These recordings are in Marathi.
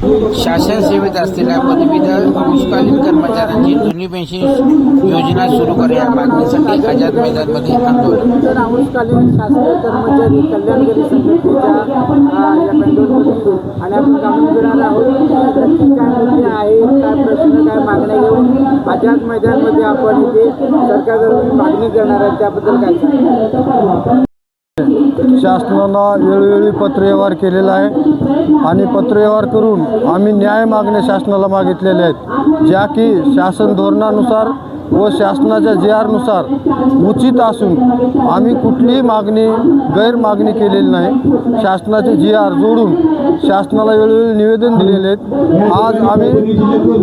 शासन सेवेत असलेल्या पदवीधर अंशकालीन कर्मचाऱ्यांची जुनी पेन्शन योजना सुरू करा या मागणीसाठी आझाद मैदानमध्ये आंदोलन. तर अंशकालीन शासकीय कर्मचारी कल्याणकारी संघटनेच्या या बंदोबस्ती आणि आपण जाणून घेणार आहोत नक्की काय मुद्दे आहेत, काय प्रश्न, काय मागण्या घेऊन आझाद मैदानमध्ये आपण इथे सरकारकडून मागणी करणार आहे त्याबद्दल काय सांगा. शासनाला वेळोवेळी पत्रव्यवहार केलेला आहे आणि पत्रव्यवहार करून आम्ही न्याय मागण्या शासनाला मागितलेल्या आहेत, ज्या की शासन धोरणानुसार व शासनाच्या JR नुसार उचित असून आम्ही कुठलीही मागणी गैर मागणी केलेली नाही. शासनाचे JR जोडून शासनाला वेळोवेळी निवेदन दिलेले आहेत. आज आम्ही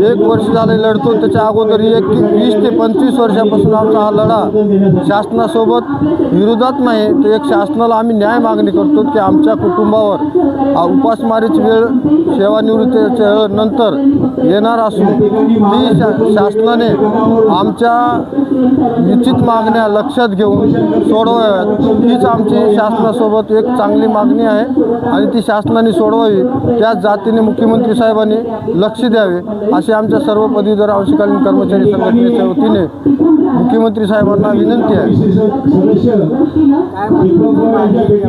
1 वर्ष झाले लढतो, त्याच्या अगोदर 20 ते 25 वर्षापासून आमचा हा लढा शासनासोबत विरोधात नाही, तर एक शासनाला आम्ही न्याय मागणी करतो की आमच्या कुटुंबावर उपासमारीची वेळ सेवानिवृत्तीच्या नंतर येणार असून ती शासनाने आमच्या निश्चित मागण्या लक्षात घेऊन सोडवाव्यात. हीच आमची शासनासोबत एक चांगली मागणी आहे आणि ती शासनाने सोडवावी, त्याच जातीने मुख्यमंत्री साहेबांनी लक्ष द्यावे अशी आमच्या सर्व पदवीधर अंशकालीन कर्मचारी संघटनेच्या वतीने मुख्यमंत्री साहेबांना विनंती आहे.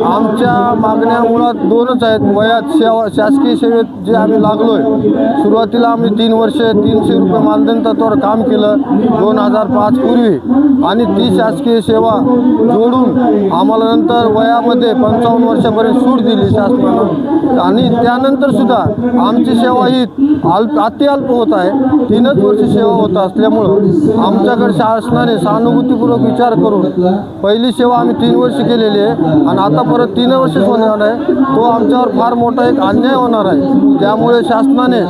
आमच्या मागण्या मुळात 2च आहेत. वयात शासकीय सेवेत जे आम्ही लागलो आहे, सुरुवातीला आम्ही 3 वर्ष 300 रुपये मानधन तत्त्वावर काम केलं 2005 पूर्वी आणि ती शासकीय सेवा जोडून आम्हाला नंतर वयामध्ये 55 वर्षापर्यंत सूट दिली शासनानं आणि त्यानंतर सुद्धा आमची सेवा ही अत्यल्प होत आहे. 3च वर्ष सेवा होत असल्यामुळं आमच्याकडे शासनाने सहानुभूतीपूर्वक विचार करून पहिली सेवा आम्ही 3 वर्ष केलेली आहे आणि आता परत 3 वर्षच होणार आहे. तो आमच्यावर फार मोठा एक अन्याय होणार आहे. त्यामुळे शासनाने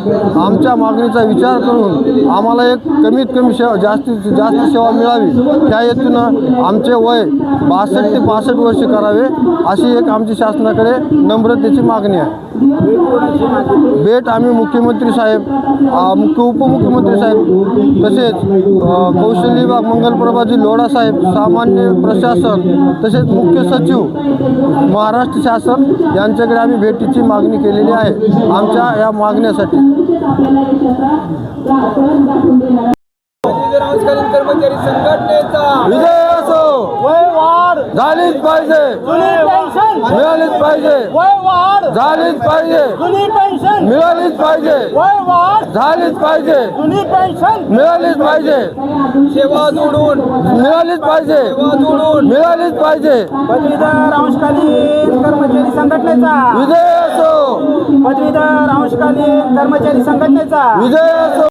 आमच्या मागणीचा विचार करून आम्हाला एक कमीत कमी जास्तीत जास्त सेवा मिळावी, त्या हेतूनं आमचे वय 62 ते 65 वर्ष करावे अशी एक आमची शासनाकडे नम्रतेची मागणी आहे. भेट आम्ही मुख्यमंत्री साहेब, उपमुख्यमंत्री साहेब, तसेच कौशल्य विभाग मंगलप्रभाजी लोढा साहेब, सामान्य प्रशासन, तसेच मुख्य सचिव महाराष्ट्र शासन यांच्याकडे आम्ही भेटीची मागणी केलेली आहे आमच्या या मागण्यासाठी. अंशकालीन कर्मचारी संघटनेचा विजय असो. वयवाढ झालीच पाहिजे, जुनी पेन्शन मिळालीच पाहिजे, वयवाढ झालीच पाहिजे, जुनी पेन्शन मिळालीच पाहिजे, वयवाढ झालीच पाहिजे, जुनी पेन्शन मिळालीच पाहिजे, सेवा जोडून मिळालीच पाहिजे, सेवा जोडून मिळालीच पाहिजे. पदवीधर अंशकालीन कर्मचारी संघटनेचा विजय असो. पदवीधर अंशकालीन कर्मचारी संघटनेचा विजय असो.